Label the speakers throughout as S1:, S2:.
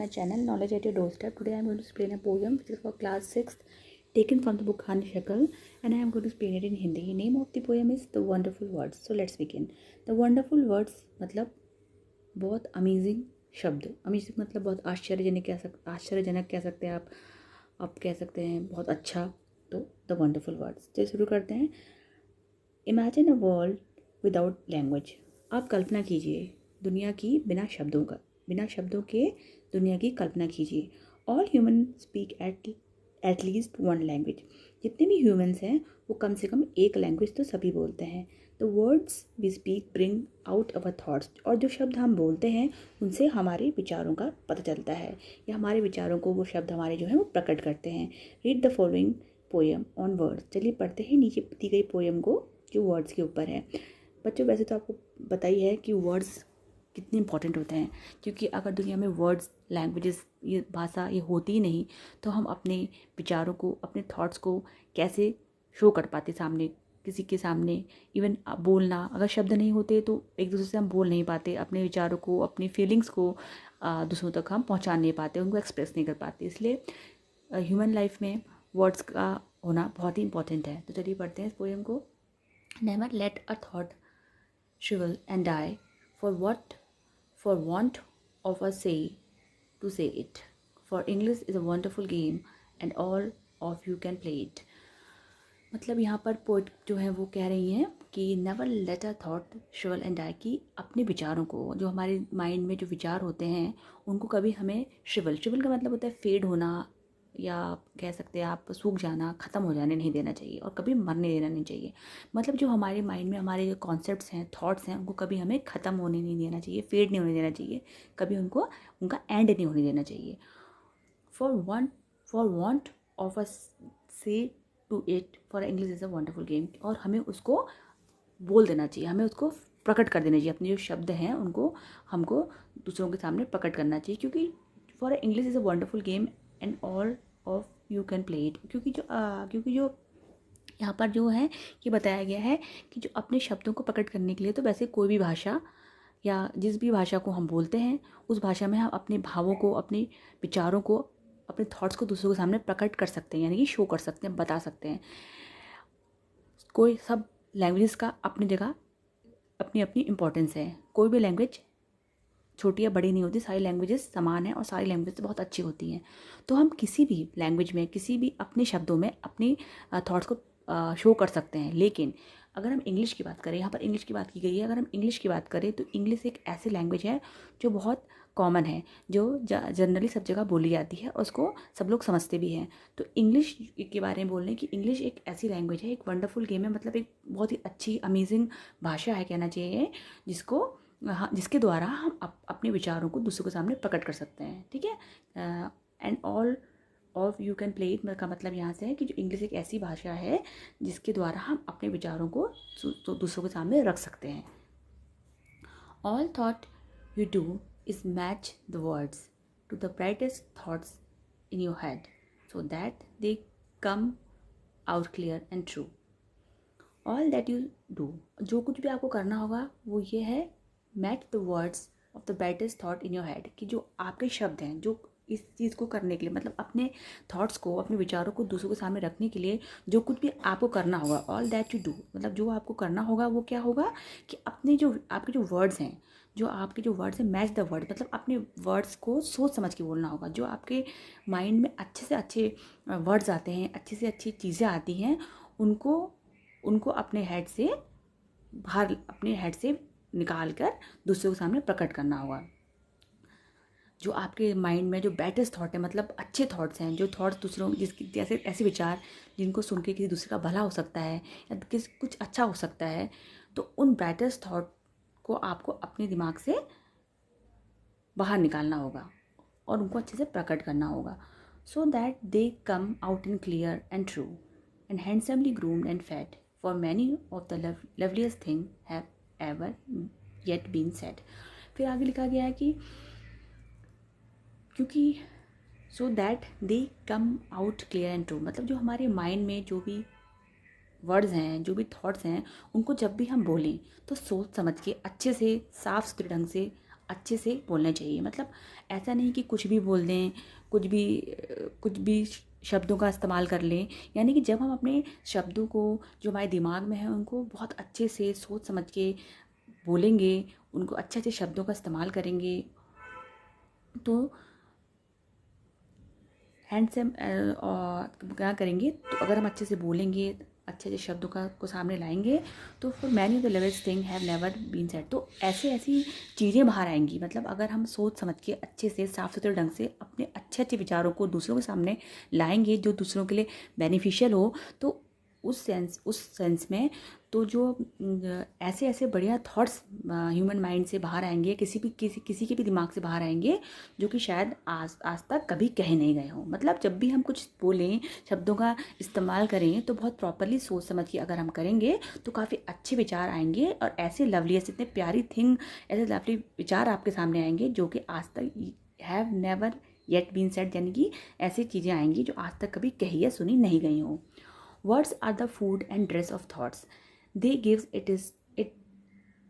S1: my channel Knowledge at Your Doorstep. Today I am going to explain a poem which is for class 6th, taken from the book Khan Shakal, and I am going to explain it in Hindi. Name of the poem is The Wonderful Words. So let's begin. The Wonderful Words मतलब बहुत amazing शब्द. Amazing मतलब बहुत आश्चर्यजनक कह सकते हैं आप कह सकते हैं बहुत अच्छा. तो द वंडरफुल वर्ड्स. चलिए शुरू करते हैं. Imagine a world without language. आप कल्पना कीजिए दुनिया की बिना शब्दों के दुनिया की कल्पना कीजिए. All human speak at least one language. जितने भी ह्यूमंस हैं वो कम से कम एक लैंग्वेज तो सभी बोलते हैं. The words we speak bring out our thoughts. और जो शब्द हम बोलते हैं उनसे हमारे विचारों का पता चलता है, या हमारे विचारों को वो शब्द हमारे जो है वो प्रकट करते हैं. Read the following poem on words. चलिए पढ़ते हैं नीचे दी गई पोएम को जो वर्ड्स के ऊपर है. बच्चों वैसे तो आपको पता ही है कि वर्ड्स कितने इंपॉर्टेंट होते हैं, क्योंकि अगर दुनिया में वर्ड्स, लैंग्वेजेस, ये भाषा ये होती ही नहीं तो हम अपने विचारों को, अपने थॉट्स को कैसे शो कर पाते सामने, किसी के सामने. इवन बोलना, अगर शब्द नहीं होते तो एक दूसरे से हम बोल नहीं पाते, अपने विचारों को, अपनी फीलिंग्स को दूसरों तक हम पहुंचा नहीं पाते, उनको एक्सप्रेस नहीं कर पाते. इसलिए ह्यूमन लाइफ में वर्ड्स का होना बहुत ही इंपॉर्टेंट है. तो चलिए पढ़ते हैं इस पोएम को. Never let a thought shrivel and die for want of a say to say it. For English is a wonderful game and all of you can play it. मतलब यहाँ पर पोइट जो है वो कह रही हैं कि never let a thought shrivel and die, कि अपने विचारों को, जो हमारे माइंड में जो विचार होते हैं उनको कभी हमें श्रिवल का मतलब होता है फेड होना, या कह सकते हैं आप सूख जाना, ख़त्म हो जाने नहीं देना चाहिए, और कभी मरने देना नहीं चाहिए. मतलब जो हमारे माइंड में हमारे जो कॉन्सेप्ट्स हैं, थॉट्स हैं, उनको कभी हमें ख़त्म होने नहीं देना चाहिए, फेड नहीं होने देना चाहिए, कभी उनका एंड नहीं होने देना चाहिए. For want of a say to it, for English is a wonderful game. और हमें उसको बोल देना चाहिए, हमें उसको प्रकट कर देना चाहिए. अपने जो शब्द हैं उनको हमको दूसरों के सामने प्रकट करना चाहिए, क्योंकि for English is a wonderful game and all of you can play it. क्योंकि जो यहाँ पर जो है ये बताया गया है कि जो अपने शब्दों को प्रकट करने के लिए, तो वैसे कोई भी भाषा या जिस भी भाषा को हम बोलते हैं उस भाषा में हम अपने भावों को, अपने विचारों को, अपने थॉट्स को दूसरों के सामने प्रकट कर सकते हैं, यानी कि शो कर सकते हैं, बता सकते हैं. कोई सब लैंग्वेजेस का अपनी जगह अपनी अपनी इम्पोर्टेंस है. कोई भी लैंग्वेज छोटी या बड़ी नहीं होती, सारी लैंग्वेजेस समान है और सारी लैंग्वेजेस बहुत अच्छी होती हैं. तो हम किसी भी लैंग्वेज में, किसी भी अपने शब्दों में अपनी थॉट्स को शो कर सकते हैं. लेकिन अगर हम इंग्लिश की बात करें, यहाँ पर इंग्लिश की बात की गई है, अगर हम इंग्लिश की बात करें तो इंग्लिश एक ऐसी लैंग्वेज है जो बहुत कॉमन है, जो जनरली सब जगह बोली जाती है और उसको सब लोग समझते भी हैं. तो इंग्लिश के बारे में बोलने की, इंग्लिश एक ऐसी लैंग्वेज है, एक वंडरफुल गेम है, मतलब एक बहुत ही अच्छी अमेजिंग भाषा है कहना चाहिए, जिसके द्वारा हम अपने विचारों को दूसरों के सामने प्रकट कर सकते हैं. ठीक है. And all of you can play it का मतलब यहाँ से है कि जो इंग्लिश एक ऐसी भाषा है जिसके द्वारा हम अपने विचारों को तो दूसरों के सामने रख सकते हैं. All thought you do is match the words to the brightest thoughts in your head so that they come out clear and true. All that you do, जो कुछ भी आपको करना होगा वो ये है, match the words of the brightest thought in your head, कि जो आपके शब्द हैं, जो इस चीज़ को करने के लिए, मतलब अपने थॉट्स को, अपने विचारों को दूसरों के सामने रखने के लिए जो कुछ भी आपको करना होगा, ऑल दैट यू डू, मतलब जो आपको करना होगा वो क्या होगा कि अपने जो आपके जो वर्ड्स हैं, मैच द वर्ड, मतलब अपने वर्ड्स को सोच समझ के बोलना होगा. जो आपके माइंड में अच्छे से अच्छे वर्ड्स आते हैं, अच्छी से अच्छी चीज़ें आती हैं, उनको अपने हेड से निकाल कर दूसरों के सामने प्रकट करना होगा. जो आपके माइंड में जो बेटेस्ट थॉट है, मतलब अच्छे थॉट्स हैं, जो थॉट्स दूसरों जिसकी जैसे ऐसे विचार जिनको सुन के किसी दूसरे का भला हो सकता है या कुछ अच्छा हो सकता है, तो उन बेटेस्ट थॉट को आपको अपने दिमाग से बाहर निकालना होगा और उनको अच्छे से प्रकट करना होगा. So that they come out in clear and true and handsomely groomed and fed, for many of the loveliest thing have ever yet been said. फिर आगे लिखा गया है कि क्योंकि so that they come out clear and true, मतलब जो हमारे माइंड में जो भी वर्ड्स हैं, जो भी थॉट्स हैं, उनको जब भी हम बोलें तो सोच समझ के अच्छे से, साफ सुथरे ढंग से, अच्छे से बोलने चाहिए। मतलब ऐसा नहीं कि कुछ भी बोल दें, कुछ भी शब्दों का इस्तेमाल कर लें। यानी कि जब हम अपने शब्दों को जो हमारे दिमाग में है उनको बहुत अच्छे से सोच समझ के बोलेंगे, उनको अच्छे अच्छे शब्दों का इस्तेमाल करेंगे, तो हैंड से क्या करेंगे, तो अगर हम अच्छे से बोलेंगे, अच्छे अच्छे शब्दों को सामने लाएंगे, तो for many of the loveliest thing have never been said, तो ऐसे ऐसी चीज़ें बाहर आएंगी। मतलब अगर हम सोच समझ के अच्छे से साफ सुथरे ढंग से अपने अच्छे अच्छे विचारों को दूसरों के सामने लाएंगे जो दूसरों के लिए बेनिफिशियल हो, तो उस सेंस में तो जो ऐसे ऐसे बढ़िया थॉट्स ह्यूमन माइंड से बाहर आएंगे, किसी के भी दिमाग से बाहर आएंगे, जो कि शायद आज तक कभी कहे नहीं गए हों। मतलब जब भी हम कुछ बोलें, शब्दों का इस्तेमाल करें, तो बहुत प्रॉपरली सोच समझ के अगर हम करेंगे तो काफ़ी अच्छे विचार आएंगे, और ऐसे लवली, ऐसे इतने प्यारी थिंग, ऐसे लवली विचार आपके सामने आएंगे जो कि आज तक have never yet been said, यानी कि ऐसी चीज़ें आएंगी जो आज तक कभी कही या सुनी नहीं गई हों। Words are the food and dress of thoughts. They gives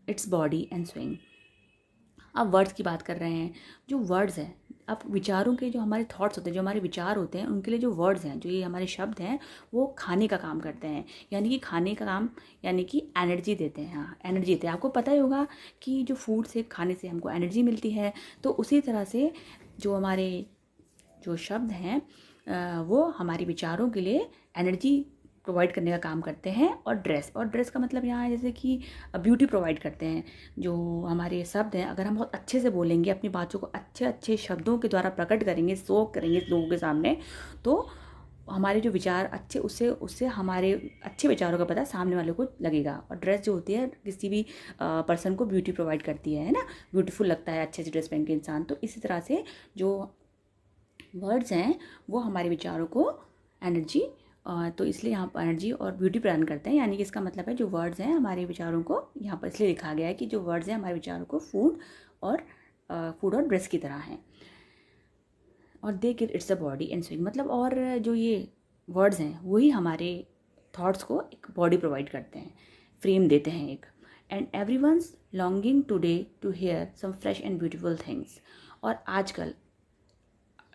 S1: its body and swing. अब वर्ड्स की बात कर रहे हैं। जो वर्ड्स हैं, अब विचारों के जो हमारे थॉट्स होते हैं, जो हमारे विचार होते हैं, उनके लिए जो वर्ड्स हैं, जो ये हमारे शब्द हैं, वो खाने का काम करते हैं। यानी कि खाने का काम, यानी कि एनर्जी देते हैं। हाँ, एनर्जी देते हैं। आपको पता ही होगा कि जो फूड से, खाने से हमको एनर्जी मिलती है, तो उसी तरह से जो हमारे जो शब्द हैं वो हमारे विचारों के लिए एनर्जी प्रोवाइड करने का काम करते हैं। और ड्रेस का मतलब यहाँ जैसे कि ब्यूटी प्रोवाइड करते हैं। जो हमारे शब्द हैं, अगर हम बहुत अच्छे से बोलेंगे, अपनी बातों को अच्छे अच्छे शब्दों के द्वारा प्रकट करेंगे, शो करेंगे लोगों के सामने, तो हमारे जो विचार अच्छे, उससे हमारे अच्छे विचारों का पता सामने वाले को लगेगा। और ड्रेस जो होती है किसी भी पर्सन को ब्यूटी प्रोवाइड करती है ना, ब्यूटीफुल लगता है अच्छे से ड्रेस पहन के इंसान। तो इसी तरह से जो वर्ड्स हैं वो हमारे विचारों को एनर्जी, तो इसलिए यहाँ पर एनर्जी और ब्यूटी प्रदान करते हैं। यानी कि इसका मतलब है जो वर्ड्स हैं हमारे विचारों को, यहाँ पर इसलिए लिखा गया है कि जो वर्ड्स हैं हमारे विचारों को फूड और ड्रेस की तरह हैं। और they give it's a body and swing, मतलब और जो ये वर्ड्स हैं वही हमारे थॉट्स को एक बॉडी प्रोवाइड करते हैं, फ्रेम देते हैं एक। And every once longing today to hear some fresh and beautiful things. और आजकल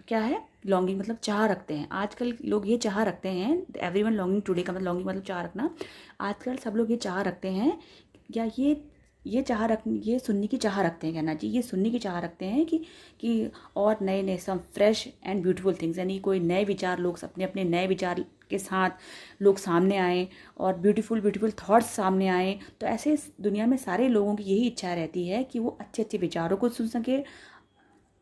S1: क्या है, लॉन्गिंग मतलब चाह रखते हैं। आजकल लोग ये चाह रखते हैं, एवरीवन लॉन्गिंग टुडे का मतलब, लॉन्गिंग मतलब चाह रखना। आजकल सब लोग ये चाह रखते हैं, या ये सुनने की चाह रखते हैं, कहना चाहिए ये सुनने की चाह रखते हैं कि और नए नए some fresh and beautiful things, यानी कोई नए विचार, लोग अपने अपने नए विचार के साथ लोग सामने आए और ब्यूटीफुल थॉट्स सामने आए। तो ऐसे दुनिया में सारे लोगों की यही इच्छा रहती है कि वो अच्छे अच्छे विचारों को सुन सके,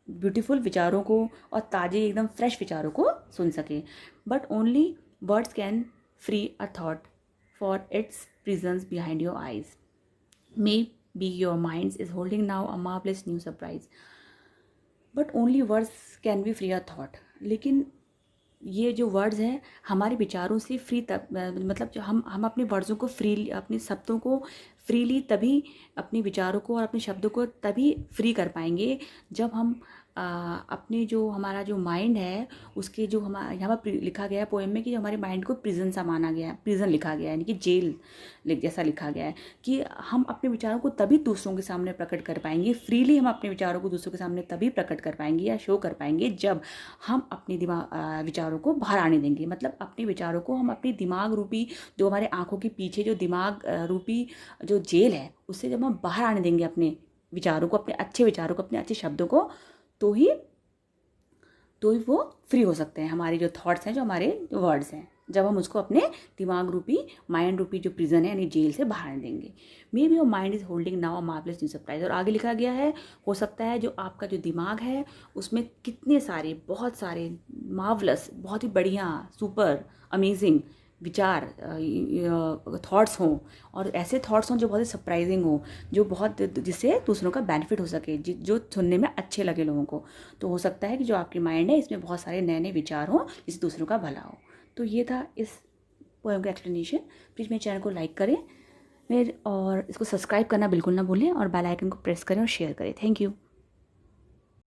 S1: ब्यूटीफुल विचारों को और ताज़े एकदम फ्रेश विचारों को सुन सके। But only words can free a thought for its prisons behind your eyes. May be your mind is holding now a marvellous new surprise, but only words can be free a thought. लेकिन ये जो words हैं हमारे विचारों से free, तब मतलब जो हम अपने वर्ड्सों को फ्री, अपने शब्दों को फ्रीली तभी, अपने विचारों को और अपने शब्दों को तभी फ्री कर पाएंगे जब हम अपने जो हमारा जो माइंड है उसके जो हमारा यहाँ पर लिखा गया है पोएम में कि जो हमारे माइंड को प्रिजन सा माना गया है, प्रिजन लिखा गया है, यानी कि जेल जैसा लिखा गया है, कि हम अपने विचारों को तभी दूसरों के सामने प्रकट कर पाएंगे, फ्रीली हम अपने विचारों को दूसरों के सामने तभी प्रकट कर पाएंगे या शो कर पाएंगे जब हम अपने विचारों को बाहर आने देंगे। मतलब अपने विचारों को हम अपने दिमाग रूपी, जो हमारे आंखों के पीछे जो दिमाग रूपी जो जेल है, उससे जब हम बाहर आने देंगे अपने विचारों को, अपने अच्छे विचारों को, अपने अच्छे शब्दों को, तो ही वो फ्री हो सकते हैं। हमारे जो थॉट्स हैं, जो हमारे जो वर्ड्स हैं, जब हम उसको अपने दिमाग रूपी, माइंड रूपी जो प्रिजन है यानी जेल से बाहर आने देंगे। May be your mind is holding now a marvellous new surprise. और आगे लिखा गया है, हो सकता है जो आपका जो दिमाग है उसमें कितने सारे, बहुत सारे मार्वलस, बहुत ही बढ़िया, सुपर अमेजिंग विचार, थॉट्स हों, और ऐसे थॉट्स हों जो बहुत ही सरप्राइजिंग हो, जो बहुत, जिससे दूसरों का बेनिफिट हो सके, जो सुनने में अच्छे लगे लोगों को। तो हो सकता है कि जो आपकी माइंड है इसमें बहुत सारे नए नए विचार हों जिससे दूसरों का भला हो। तो ये था इस पोएम का एक्सप्लेनेशन। प्लीज़ मेरे चैनल को लाइक करें और इसको सब्सक्राइब करना बिल्कुल ना भूलें, और बेल आइकन को प्रेस करें और शेयर करें। Thank you.